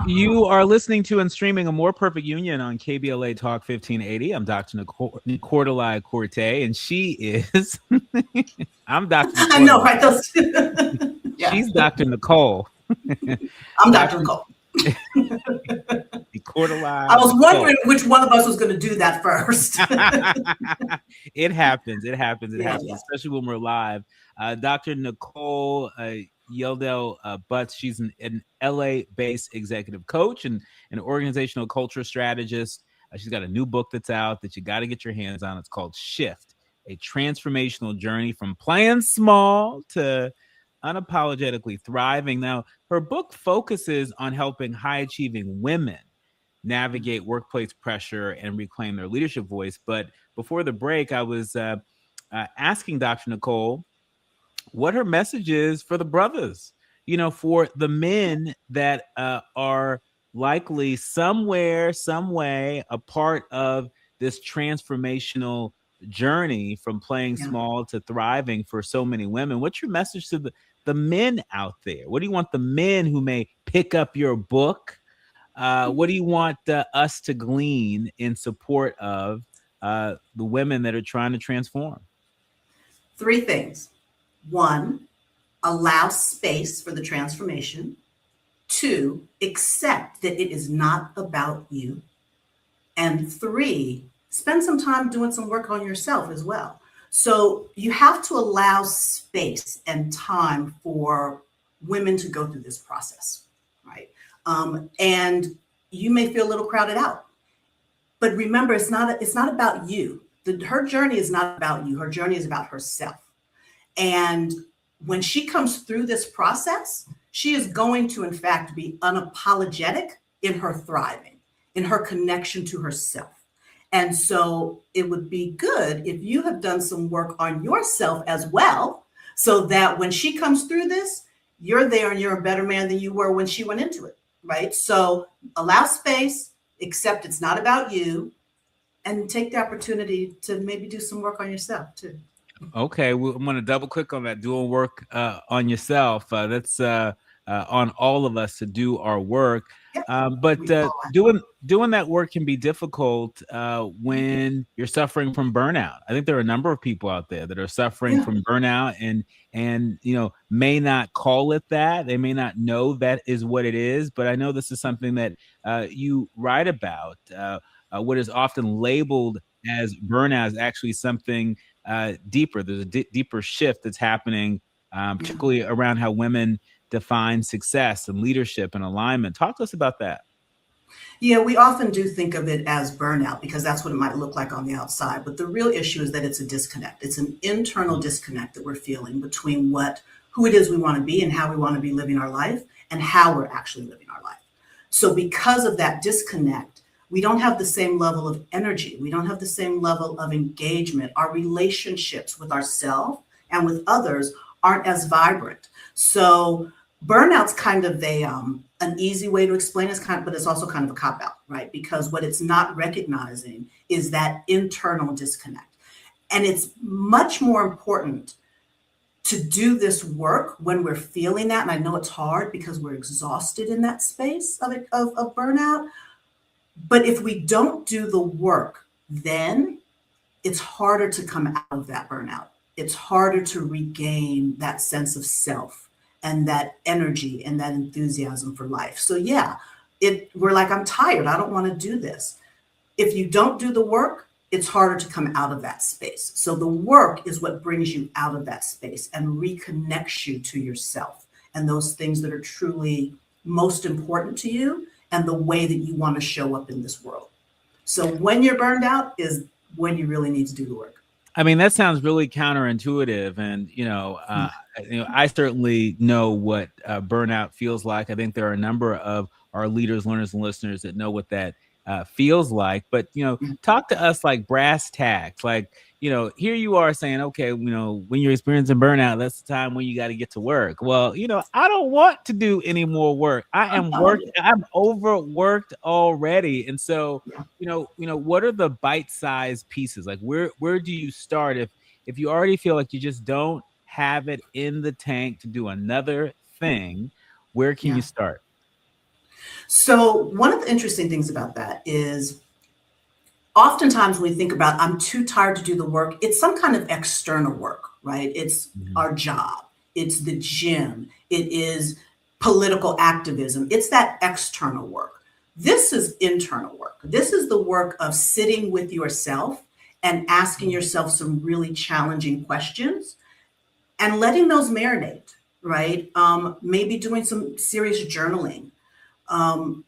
You are listening to and streaming A More Perfect Union on Kbla Talk 1580. I'm Dr. Nicole Corte, and she is. I'm Dr. Nicole. I know, right? Those yeah. She's Dr. Nicole. I'm Dr. Nicole. I was wondering which one of us was going to do that first. It happens. It happens, especially when we're live. Dr. Nicole Yeldell Butts, she's an LA-based executive coach and an organizational culture strategist. She's got a new book that's out that you got to get your hands on. It's called Shift, a transformational journey from playing small to unapologetically thriving. Now, her book focuses on helping high-achieving women navigate workplace pressure and reclaim their leadership voice. But before the break, I was asking Dr. Nicole what her message is for the brothers, for the men that are likely somewhere, some way a part of this transformational journey from playing small to thriving for so many women. What's your message to the men out there? What do you want the men who may pick up your book? What do you want us to glean in support of the women that are trying to transform? 3 things. 1, allow space for the transformation. 2, accept that it is not about you. And 3, spend some time doing some work on yourself as well. So you have to allow space and time for women to go through this process, right? And you may feel a little crowded out, but remember, it's not about you. Her journey is not about you. Her journey is about herself. And when she comes through this process, she is going to, in fact, be unapologetic in her thriving, in her connection to herself. And so it would be good if you have done some work on yourself as well, so that when she comes through this, you're there and you're a better man than you were when she went into it, right? So allow space, accept it's not about you, and take the opportunity to maybe do some work on yourself too. Okay, well, I'm going to double click on that. Doing work on yourself. That's on all of us to do our work. But doing that work can be difficult when you're suffering from burnout. I think there are a number of people out there that are suffering from burnout and may not call it that. They may not know that is what it is. But I know this is something that you write about. What is often labeled as burnout is actually something deeper. There's a deeper shift that's happening, particularly around how women define success and leadership and alignment. Talk to us about that. Yeah, we often do think of it as burnout because that's what it might look like on the outside. But the real issue is that it's a disconnect. It's an internal disconnect that we're feeling between who it is we want to be and how we want to be living our life and how we're actually living our life. So because of that disconnect, we don't have the same level of energy. We don't have the same level of engagement. Our relationships with ourselves and with others aren't as vibrant. So burnout's kind of an easy way to explain it, but it's also kind of a cop-out, right? Because what it's not recognizing is that internal disconnect. And it's much more important to do this work when we're feeling that. And I know it's hard because we're exhausted in that space of burnout. But if we don't do the work, then it's harder to come out of that burnout. It's harder to regain that sense of self and that energy and that enthusiasm for life. So we're like, I'm tired. I don't want to do this. If you don't do the work, it's harder to come out of that space. So the work is what brings you out of that space and reconnects you to yourself and those things that are truly most important to you and the way that you want to show up in this world. So when you're burned out is when you really need to do the work. I mean, that sounds really counterintuitive. And, I certainly know what burnout feels like. I think there are a number of our leaders, learners, and listeners that know what that feels like. But, talk to us like brass tacks, like, here you are saying, okay, when you're experiencing burnout, that's the time when you got to get to work. Well, I don't want to do any more work. I'm overworked already. And so, what are the bite-sized pieces? Like where do you start if you already feel like you just don't have it in the tank to do another thing? Where can Yeah. you start? So one of the interesting things about that is oftentimes when we think about I'm too tired to do the work, it's some kind of external work, right? It's Mhm. our job, it's the gym, it is political activism, it's that external work. This is internal work. This is the work of sitting with yourself and asking yourself some really challenging questions and letting those marinate, right? Maybe doing some serious journaling. Um,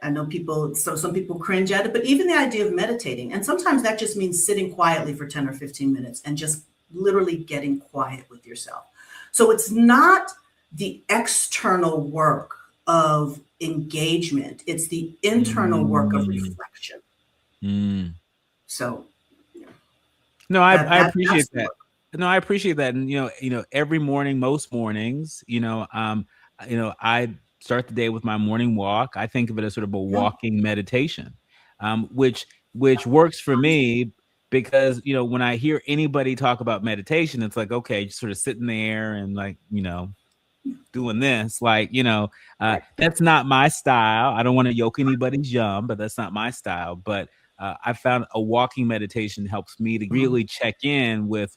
I know people, so some people cringe at it, but even the idea of meditating, and sometimes that just means sitting quietly for 10 or 15 minutes and just literally getting quiet with yourself. So it's not the external work of engagement, it's the internal work of Mm, reflection. mm. So No, I that's appreciate the that. work. No, I appreciate that. And every morning, most mornings, I start the day with my morning walk. I think of it as sort of a Yeah. walking meditation, which works for me because when I hear anybody talk about meditation, it's like, okay, just sort of sitting there and like, doing this, like, Right. that's not my style. I don't want to yoke anybody's yum, but that's not my style. But I found a walking meditation helps me to Mhm. really check in with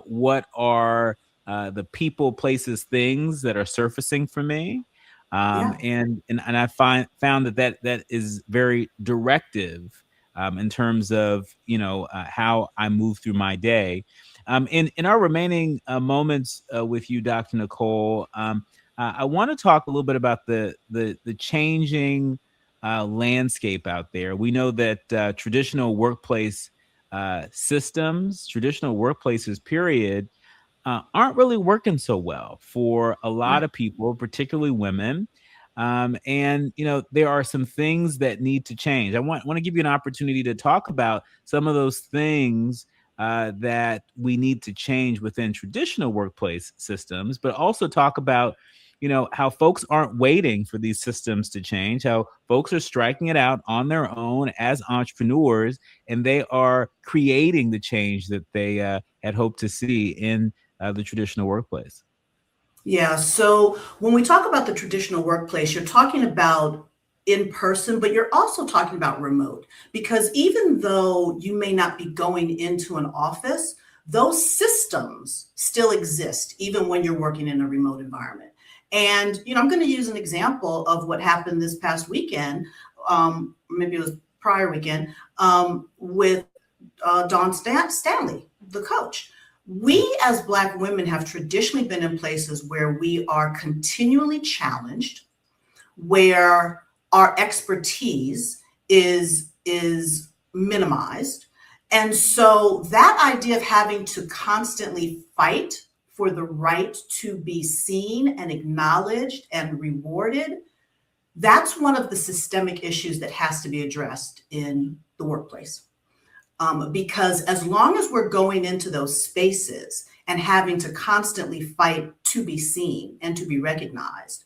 what are the people, places, things that are surfacing for me. Yeah. And I found that is very directive in terms of how I move through my day. In our remaining moments with you, Dr. Nicole, I want to talk a little bit about the changing landscape out there. We know that traditional workplace systems, traditional workplaces, period, aren't really working so well for a lot Right. of people, particularly women. And there are some things that need to change. I want to give you an opportunity to talk about some of those things that we need to change within traditional workplace systems, but also talk about how folks aren't waiting for these systems to change, how folks are striking it out on their own as entrepreneurs, and they are creating the change that they had hoped to see in the traditional workplace. Yeah. So when we talk about the traditional workplace, you're talking about in person, but you're also talking about remote. Because even though you may not be going into an office, those systems still exist, even when you're working in a remote environment. And, I'm going to use an example of what happened this past weekend. Maybe it was prior weekend, with Stanley, the coach. We as Black women have traditionally been in places where we are continually challenged, where our expertise is minimized. And so that idea of having to constantly fight for the right to be seen and acknowledged and rewarded, that's one of the systemic issues that has to be addressed in the workplace. Because as long as we're going into those spaces and having to constantly fight to be seen and to be recognized,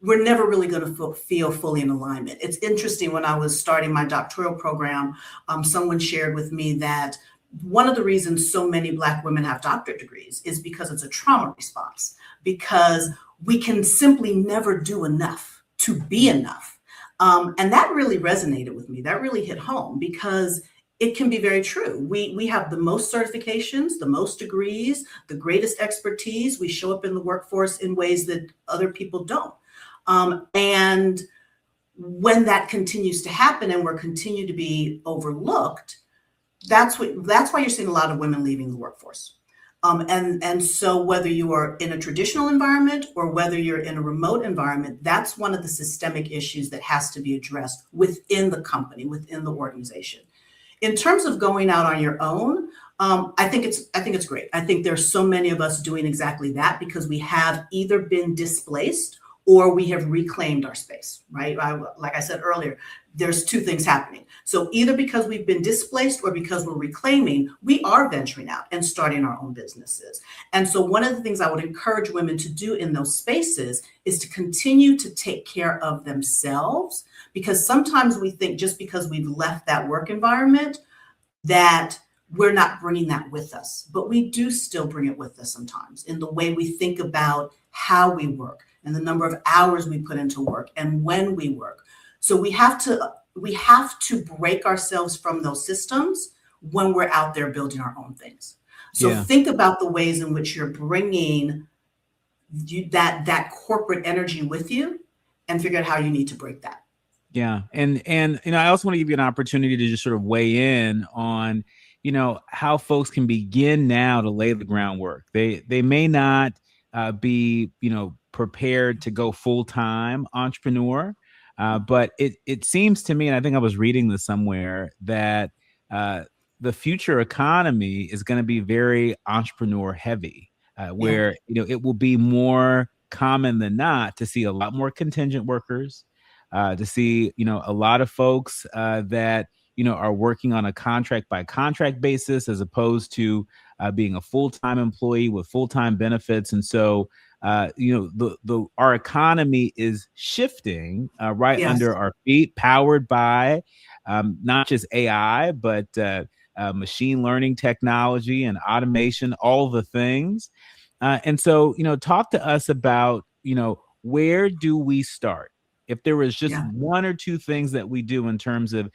we're never really going to feel fully in alignment. It's interesting, when I was starting my doctoral program, someone shared with me that one of the reasons so many Black women have doctorate degrees is because it's a trauma response, because we can simply never do enough to be enough. And that really resonated with me. That really hit home, because it can be very true. We have the most certifications, the most degrees, the greatest expertise. We show up in the workforce in ways that other people don't. And when that continues to happen and we're continue to be overlooked, that's why you're seeing a lot of women leaving the workforce. And so whether you are in a traditional environment or whether you're in a remote environment, that's one of the systemic issues that has to be addressed within the company, within the organization. In terms of going out on your own, I think it's great. I think there's so many of us doing exactly that because we have either been displaced or we have reclaimed our space, right? Like I said earlier, there's two things happening. So either because we've been displaced or because we're reclaiming, we are venturing out and starting our own businesses. And so one of the things I would encourage women to do in those spaces is to continue to take care of themselves, because sometimes we think just because we've left that work environment that we're not bringing that with us, but we do still bring it with us sometimes in the way we think about how we work, and the number of hours we put into work and when we work. So we have to break ourselves from those systems when we're out there building our own things. So Yeah. think about the ways in which you're bringing that corporate energy with you, and figure out how you need to break that. Yeah. And I also want to give you an opportunity to just sort of weigh in on, how folks can begin now to lay the groundwork. They may not be, prepared to go full-time entrepreneur. But it seems to me, and I think I was reading this somewhere, that uh, the future economy is going to be very entrepreneur heavy, Yeah, where it will be more common than not to see a lot more contingent workers, to see a lot of folks that are working on a contract by contract basis as opposed to being a full-time employee with full-time benefits. And so the our economy is shifting right yes, under our feet, powered by not just AI, but machine learning technology and automation, all the things. And so, talk to us about, where do we start? If there was just yeah, one or two things that we do in terms of,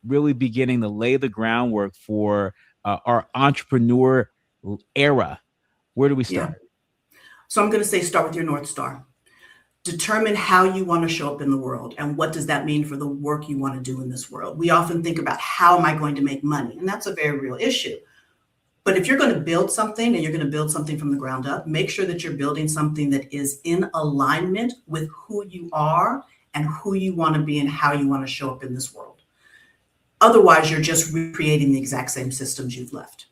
really beginning to lay the groundwork for our entrepreneur era, where do we yeah. start? So I'm going to say start with your North Star. Determine how you want to show up in the world and what does that mean for the work you want to do in this world. We often think about how am I going to make money? And that's a very real issue. But if you're going to build something and you're going to build something from the ground up, make sure that you're building something that is in alignment with who you are and who you want to be and how you want to show up in this world. Otherwise, you're just recreating the exact same systems you've left.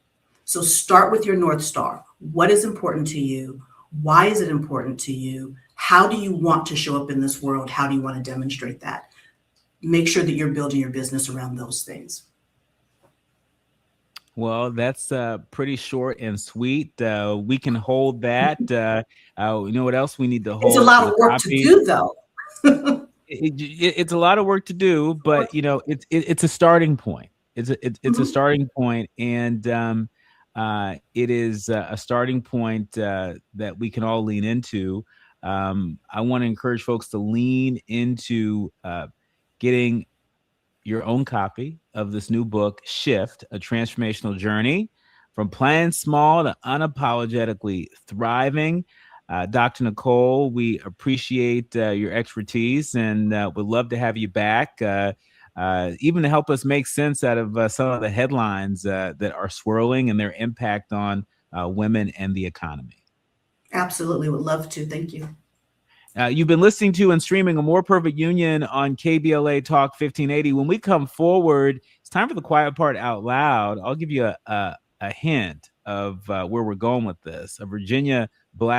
So start with your North Star. What is important to you? Why is it important to you? How do you want to show up in this world? How do you want to demonstrate that? Make sure that you're building your business around those things. Well, that's pretty short and sweet. We can hold that. You know what else we need to It's a hold for lot the of work to copy? do, though. It's a lot of work to do, but it's a starting point. It's a Mhm. starting point, and it is a starting point that we can all lean into. I want to encourage folks to lean into getting your own copy of this new book, Shift, A Transformational Journey from Playing Small to Unapologetically Thriving. Dr. Nicole, we appreciate your expertise and would love to have you back, even to help us make sense out of some of the headlines that are swirling and their impact on women and the economy. Absolutely. Would love to. Thank you. You've been listening to and streaming A More Perfect Union on Kbla Talk 1580. When we come forward, it's time for the quiet part out loud. I'll give you a hint of where we're going with this. A Virginia Black